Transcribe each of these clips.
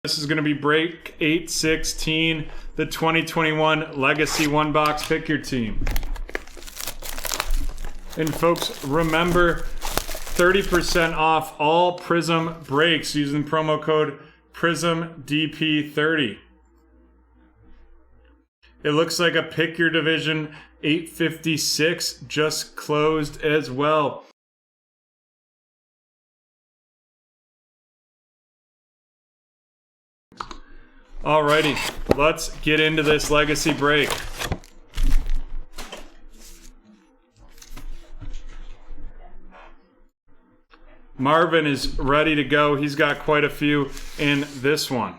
This is going to be break 816, the 2021 Legacy One Box Pick Your Team. And folks, remember 30% off all Prism breaks using promo code PRISMDP30. It looks like a Pick Your Division 856 just closed as well. Alrighty, let's get into this legacy break. Marvin is ready to go. He's got quite a few in this one.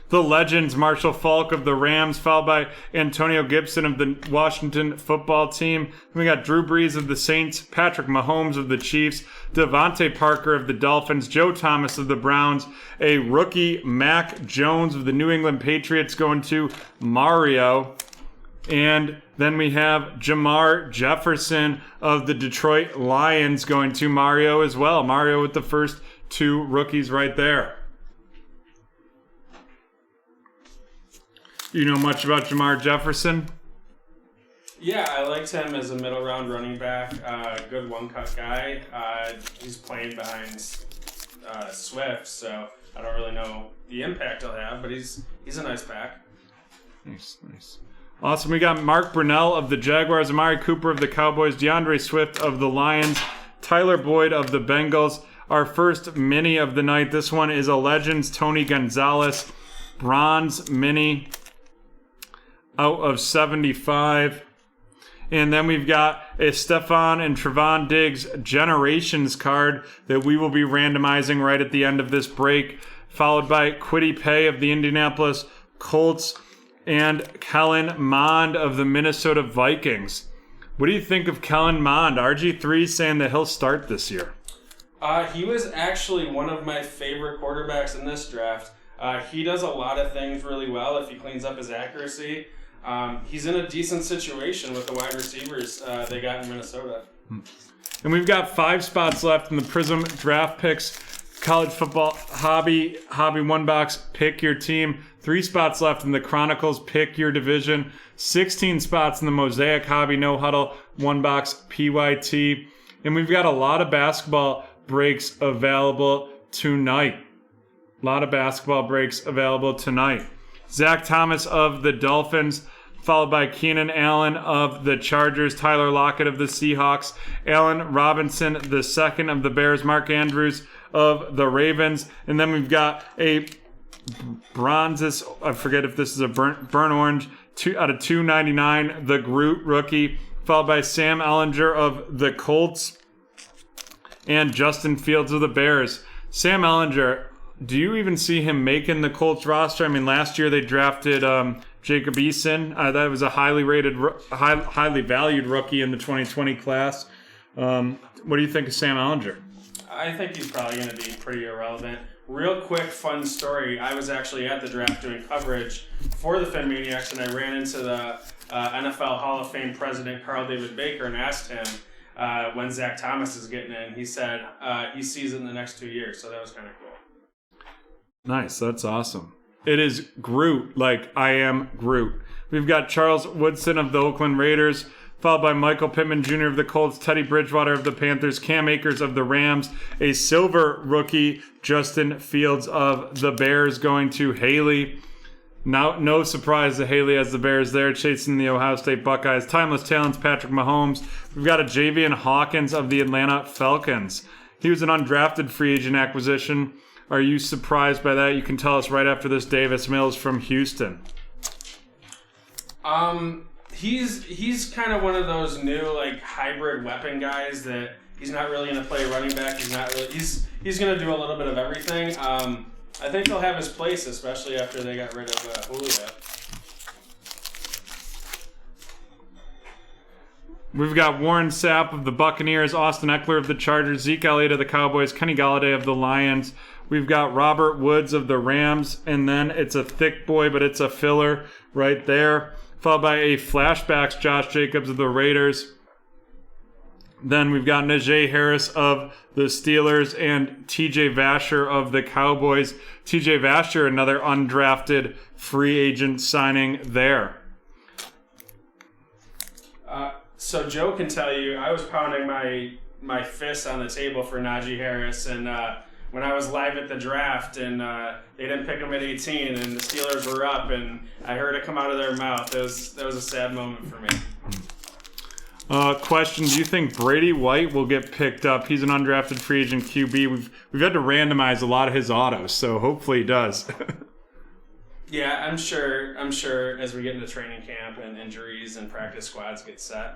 The Legends, Marshall Faulk of the Rams, followed by Antonio Gibson of the Washington football team. We got Drew Brees of the Saints, Patrick Mahomes of the Chiefs, Devontae Parker of the Dolphins, Joe Thomas of the Browns, a rookie Mac Jones of the New England Patriots going to Mario. And then we have Jamar Jefferson of the Detroit Lions going to Mario as well. Mario with the first two rookies right there. You know much about Jamar Jefferson? Yeah, I liked him as a middle round running back. Good one-cut guy. He's playing behind Swift, so I don't really know the impact he'll have, but he's a nice back. Nice. Awesome. We got Mark Brunell of the Jaguars, Amari Cooper of the Cowboys, DeAndre Swift of the Lions, Tyler Boyd of the Bengals. Our first mini of the night. This one is a Legends, Tony Gonzalez, bronze mini. Out of 75. And then we've got a Stefan and Trevon Diggs Generations card that we will be randomizing right at the end of this break, followed by Kwity Paye of the Indianapolis Colts and Kellen Mond of the Minnesota Vikings. What do you think of Kellen Mond? RG3 saying that he'll start this year. He was actually one of my favorite quarterbacks in this draft. He does a lot of things really well if he cleans up his accuracy. He's in a decent situation with the wide receivers they got in Minnesota. And we've got 5 spots left in the Prism Draft Picks College Football Hobby One Box Pick Your Team. 3 spots left in the Chronicles Pick Your Division. 16 spots in the Mosaic Hobby No Huddle One Box PYT. And we've got a lot of basketball breaks available tonight. Zach Thomas of the Dolphins, followed by Keenan Allen of the Chargers, Tyler Lockett of the Seahawks, Allen Robinson II of the Bears, Mark Andrews of the Ravens, and then we've got a bronze, I forget if this is a burnt orange, out of 299, the Groot rookie, followed by Sam Ehlinger of the Colts, and Justin Fields of the Bears. Sam Ehlinger, do you even see him making the Colts roster? I mean, last year they drafted Jacob Eason. That was a highly rated, highly valued rookie in the 2020 class. What do you think of Sam Ehlinger? I think he's probably going to be pretty irrelevant. Real quick, fun story. I was actually at the draft doing coverage for the Fin Maniacs, and I ran into the NFL Hall of Fame president, Carl David Baker, and asked him when Zach Thomas is getting in. He said he sees it in the next 2 years, so that was kind of cool. Nice, that's awesome. It is Groot, like I am Groot. We've got Charles Woodson of the Oakland Raiders, followed by Michael Pittman Jr. of the Colts, Teddy Bridgewater of the Panthers, Cam Akers of the Rams, a silver rookie, Justin Fields of the Bears going to Haley. Now, no surprise that Haley has the Bears there, chasing the Ohio State Buckeyes. Timeless Talents, Patrick Mahomes. We've got a Javian Hawkins of the Atlanta Falcons. He was an undrafted free agent acquisition. Are you surprised by that? You can tell us right after this. Davis Mills from Houston. He's kind of one of those new like hybrid weapon guys that he's not really going to play running back. He's going to do a little bit of everything. I think he'll have his place, especially after they got rid of Julio. We've got Warren Sapp of the Buccaneers, Austin Eckler of the Chargers, Zeke Elliott of the Cowboys, Kenny Golladay of the Lions. We've got Robert Woods of the Rams, and then it's a thick boy, but it's a filler right there. followed by a flashbacks Josh Jacobs of the Raiders. Then we've got Najee Harris of the Steelers and TJ Vasher of the Cowboys. TJ Vasher, another undrafted free agent signing there. So Joe can tell you, I was pounding my fist on the table for Najee Harris, and when I was live at the draft, and they didn't pick him at 18, and the Steelers were up, and I heard it come out of their mouth. That was a sad moment for me. Question: do you think Brady White will get picked up? He's an undrafted free agent QB. We've had to randomize a lot of his autos, so hopefully he does. Yeah, I'm sure as we get into training camp and injuries and practice squads get set.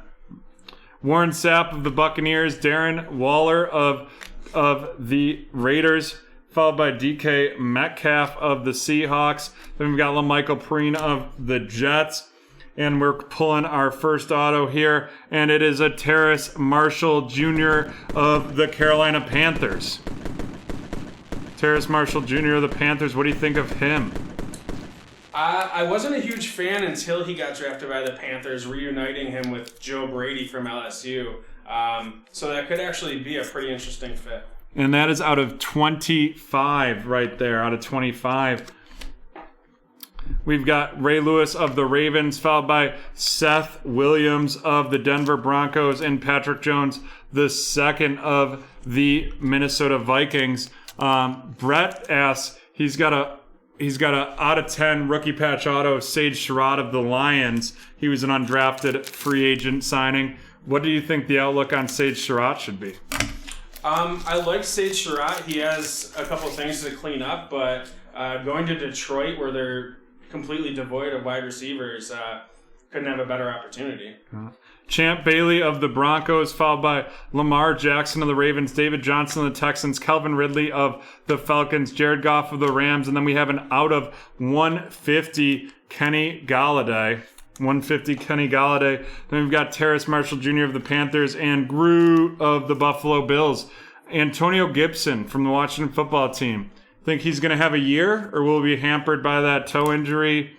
Warren Sapp of the Buccaneers, Darren Waller of the Raiders, followed by DK Metcalf of the Seahawks. Then we've got LaMichael Perine of the Jets. And we're pulling our first auto here, and it is a Terrace Marshall Jr. of the Carolina Panthers. Terrace Marshall Jr. of the Panthers, what do you think of him? I wasn't a huge fan until he got drafted by the Panthers, reuniting him with Joe Brady from LSU. So that could actually be a pretty interesting fit. And that is out of 25 right there, out of 25. We've got Ray Lewis of the Ravens, followed by Seth Williams of the Denver Broncos and Patrick Jones, the second of the Minnesota Vikings. Brett asks, he's got a out of 10 rookie patch auto, Sage Surratt of the Lions. He was an undrafted free agent signing. What do you think the outlook on Sage Surratt should be? I like Sage Surratt. He has a couple things to clean up, but going to Detroit where they're completely devoid of wide receivers, couldn't have a better opportunity. Champ Bailey of the Broncos, followed by Lamar Jackson of the Ravens, David Johnson of the Texans, Calvin Ridley of the Falcons, Jared Goff of the Rams, and then we have an out of 150 Kenny Galladay. 150 Kenny Galladay. Then we've got Terrace Marshall Jr. of the Panthers and Groot of the Buffalo Bills. Antonio Gibson from the Washington football team. Think he's going to have a year, or will he be hampered by that toe injury?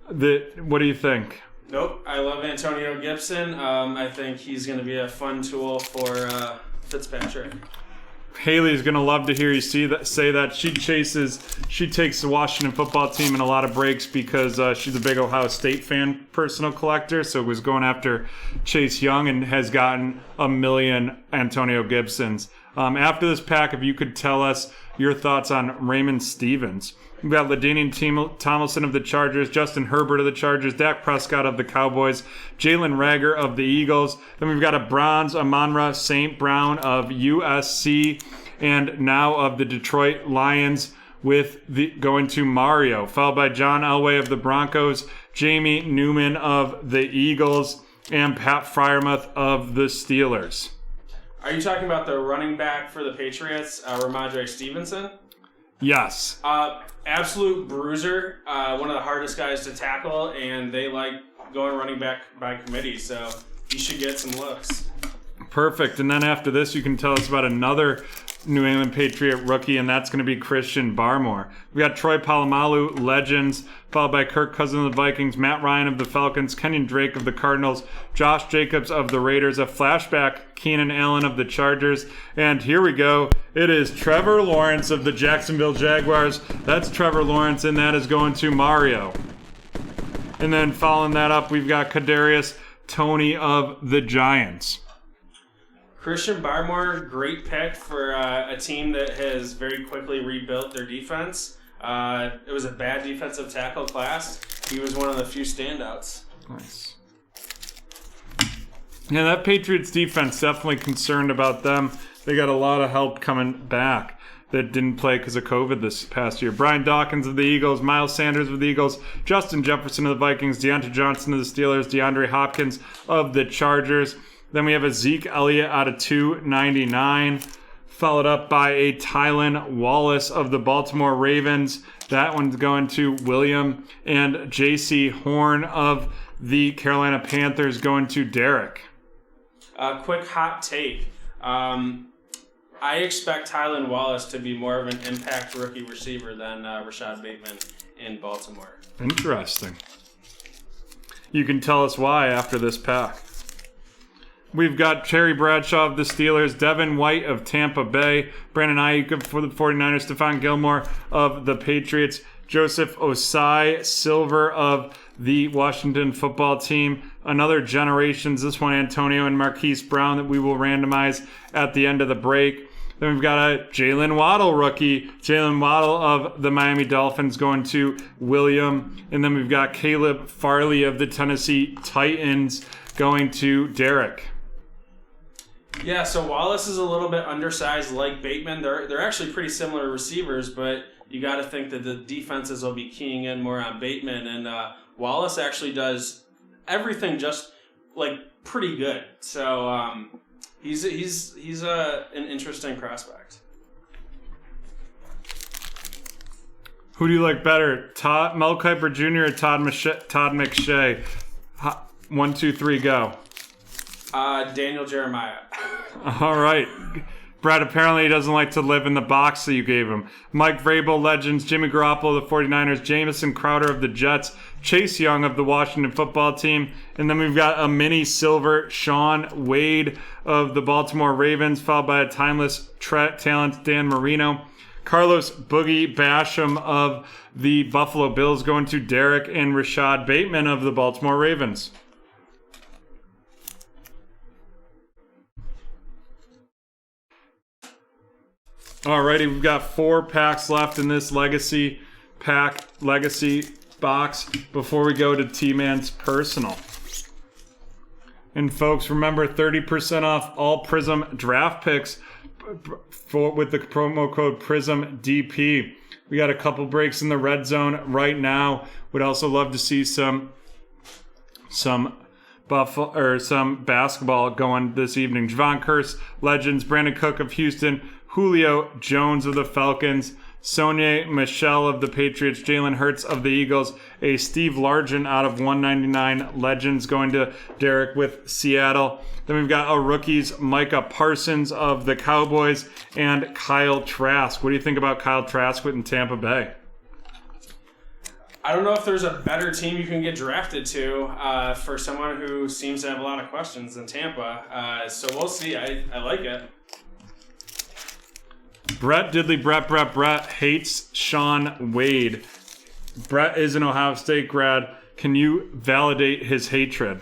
What do you think? Nope. I love Antonio Gibson. I think he's going to be a fun tool for Fitzpatrick. Haley's going to love to hear you say that. She takes the Washington football team in a lot of breaks because she's a big Ohio State fan, personal collector, so was going after Chase Young and has gotten 1 million Antonio Gibsons. After this pack, if you could tell us your thoughts on Raymond Stevens. We've got LaDainian Tomlinson of the Chargers, Justin Herbert of the Chargers, Dak Prescott of the Cowboys, Jalen Reagor of the Eagles. Then we've got a bronze Amon-Ra St. Brown of USC and now of the Detroit Lions going to Mario, followed by John Elway of the Broncos, Jamie Newman of the Eagles, and Pat Freiermuth of the Steelers. Are you talking about the running back for the Patriots, Ramondre Stevenson? Yes. Absolute bruiser, one of the hardest guys to tackle, and they like going running back by committee, so he should get some looks. Perfect. And then after this, you can tell us about another New England Patriot rookie, and that's going to be Christian Barmore. We got Troy Polamalu, Legends, followed by Kirk Cousins of the Vikings, Matt Ryan of the Falcons, Kenyon Drake of the Cardinals, Josh Jacobs of the Raiders, a flashback Keenan Allen of the Chargers, and here we go. It is Trevor Lawrence of the Jacksonville Jaguars. That's Trevor Lawrence, and that is going to Mario. And then following that up, we've got Kadarius Toney of the Giants. Christian Barmore, great pick for a team that has very quickly rebuilt their defense. It was a bad defensive tackle class. He was one of the few standouts. Nice. Yeah, that Patriots defense, definitely concerned about them. They got a lot of help coming back that didn't play because of COVID this past year. Brian Dawkins of the Eagles, Miles Sanders of the Eagles, Justin Jefferson of the Vikings, Deontay Johnson of the Steelers, DeAndre Hopkins of the Chargers. Then we have a Zeke Elliott out of 299, followed up by a Tylan Wallace of the Baltimore Ravens. That one's going to William. And J.C. Horn of the Carolina Panthers going to Derek. Quick hot take. I expect Tylan Wallace to be more of an impact rookie receiver than Rashad Bateman in Baltimore. Interesting. You can tell us why after this pack. We've got Terry Bradshaw of the Steelers, Devin White of Tampa Bay, Brandon Ayuk for the 49ers, Stephon Gilmore of the Patriots, Joseph Osai Silver of the Washington football team, another Generations, this one Antonio and Marquise Brown that we will randomize at the end of the break. Then we've got a Jalen Waddle rookie, Jalen Waddle of the Miami Dolphins going to William. And then we've got Caleb Farley of the Tennessee Titans going to Derek. Yeah, so Wallace is a little bit undersized like Bateman. They're actually pretty similar receivers, but you got to think that the defenses will be keying in more on Bateman. And Wallace actually does everything just like pretty good. So he's an interesting prospect. Who do you like better, Mel Kiper Jr. or Todd McShay? 1, 2, 3, go. Daniel Jeremiah. All right. Brad apparently doesn't like to live in the box that you gave him. Mike Vrabel, Legends, Jimmy Garoppolo of the 49ers, Jamison Crowder of the Jets, Chase Young of the Washington football team, and then we've got a mini silver, Sean Wade of the Baltimore Ravens, followed by a timeless talent, Dan Marino. Carlos Boogie Basham of the Buffalo Bills going to Derek, and Rashad Bateman of the Baltimore Ravens. Alrighty, we've got 4 packs left in this legacy box before we go to T-Man's personal. And folks, remember 30% off all Prism draft picks with the promo code PRISMDP. We got a couple breaks in the red zone right now. Would also love to see some basketball going this evening. Javon Curse, Legends, Brandon Cook of Houston, Julio Jones of the Falcons, Sonye Michel of the Patriots, Jalen Hurts of the Eagles, a Steve Largent out of 199 Legends going to Derek with Seattle. Then we've got a rookies, Micah Parsons of the Cowboys, and Kyle Trask. What do you think about Kyle Trask in Tampa Bay? I don't know if there's a better team you can get drafted to for someone who seems to have a lot of questions than Tampa. So we'll see. I like it. Brett Diddley, Brett hates Sean Wade. Brett is an Ohio State grad. Can you validate his hatred?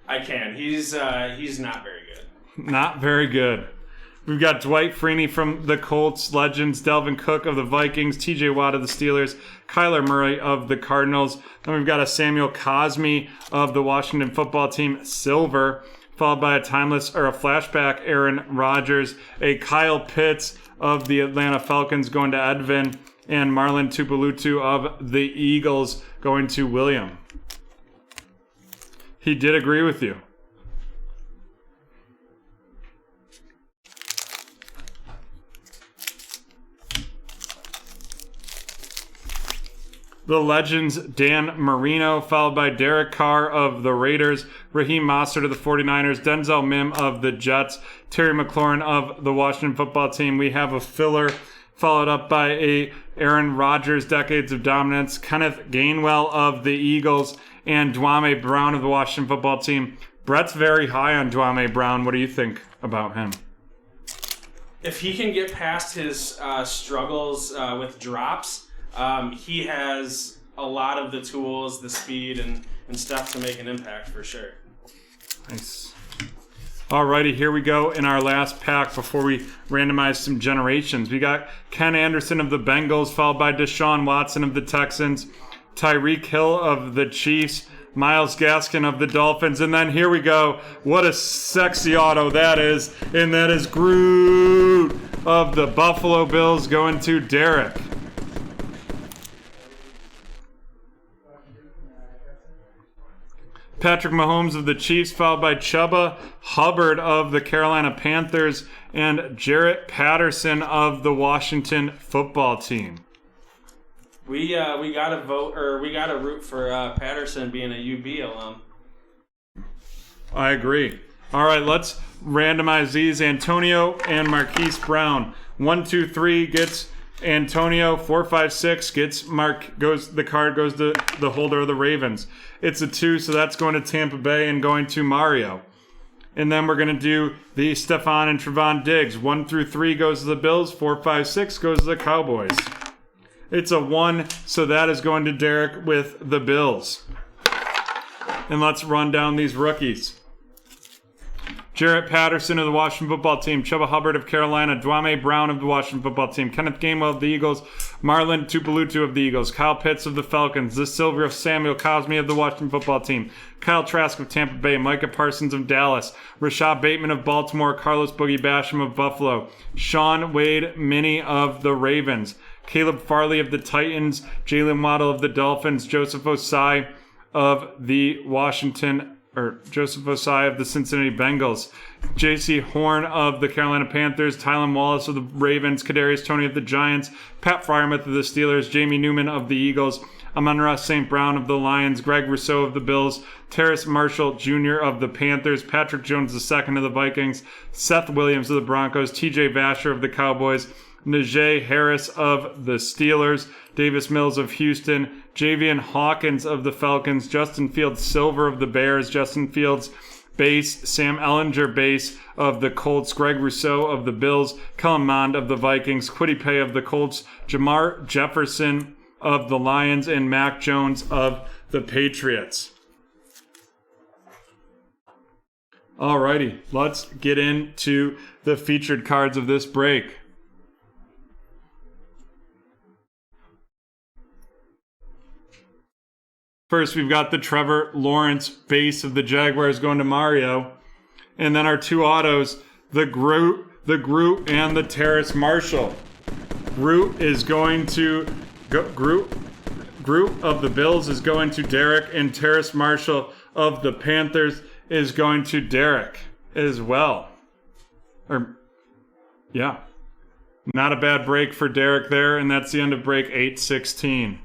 I can. He's not very good. Not very good. We've got Dwight Freeney from the Colts, Legends, Delvin Cook of the Vikings, TJ Watt of the Steelers, Kyler Murray of the Cardinals. Then we've got a Samuel Cosme of the Washington football team, Silver, followed by a flashback Aaron Rodgers, a Kyle Pitts of the Atlanta Falcons going to Edvin, and Marlon Tupelutu of the Eagles going to William. He did agree with you. The Legends, Dan Marino, followed by Derek Carr of the Raiders, Raheem Mostert of the 49ers, Denzel Mims of the Jets, Terry McLaurin of the Washington football team. We have a filler followed up by a Aaron Rodgers, Decades of Dominance, Kenneth Gainwell of the Eagles, and Dwame Brown of the Washington football team. Brett's very high on Dwame Brown. What do you think about him? If he can get past his struggles with drops, he has a lot of the tools, the speed, and stuff to make an impact for sure. Nice. Alrighty, here we go in our last pack before we randomize some generations. We got Ken Anderson of the Bengals, followed by Deshaun Watson of the Texans, Tyreek Hill of the Chiefs, Myles Gaskin of the Dolphins, and then here we go. What a sexy auto that is, and that is Groot of the Buffalo Bills going to Derek. Patrick Mahomes of the Chiefs, followed by Chuba Hubbard of the Carolina Panthers, and Jarrett Patterson of the Washington football team. We gotta vote, or we gotta root for Patterson being a UB alum. I agree. All right, let's randomize these. Antonio and Marquise Brown. 1, 2, 3 gets Antonio 456 gets the card goes to the holder of the Ravens. It's a 2, so that's going to Tampa Bay and going to Mario. And then we're going to do the Stephon and Trevon Diggs. 1 through 3 goes to the Bills. 4, 5, 6 goes to the Cowboys. It's a 1, so that is going to Derek with the Bills. And let's run down these rookies. Jarrett Patterson of the Washington Football Team, Chuba Hubbard of Carolina, Dwame Brown of the Washington Football Team, Kenneth Gainwell of the Eagles, Marlon Tupelutu of the Eagles, Kyle Pitts of the Falcons, the Silvio Samuel Cosme of the Washington Football Team, Kyle Trask of Tampa Bay, Micah Parsons of Dallas, Rashad Bateman of Baltimore, Carlos Boogie Basham of Buffalo, Sean Wade Minnie of the Ravens, Caleb Farley of the Titans, Jalen Waddle of the Dolphins, Joseph Osai of the Cincinnati Bengals, J.C. Horn of the Carolina Panthers, Tylan Wallace of the Ravens, Kadarius Toney of the Giants, Pat Freiermuth of the Steelers, Jamie Newman of the Eagles, Amon-Ra St. Brown of the Lions, Greg Rousseau of the Bills, Terrace Marshall Jr. of the Panthers, Patrick Jones II of the Vikings, Seth Williams of the Broncos, T.J. Vasher of the Cowboys, Najee Harris of the Steelers, Davis Mills of Houston, Javian Hawkins of the Falcons, Justin Fields Silver of the Bears, Justin Fields base, Sam Ellinger base of the Colts, Greg Rousseau of the Bills, Kellen Mond of the Vikings, Kwity Paye of the Colts, Jamar Jefferson of the Lions, and Mac Jones of the Patriots. Alrighty, let's get into the featured cards of this break. First, we've got the Trevor Lawrence base of the Jaguars going to Mario. And then our 2 autos, the Groot, and the Terrace Marshall. Groot is going to Groot of the Bills is going to Derek, and Terrace Marshall of the Panthers is going to Derek as well. Not a bad break for Derek there, and that's the end of break 816.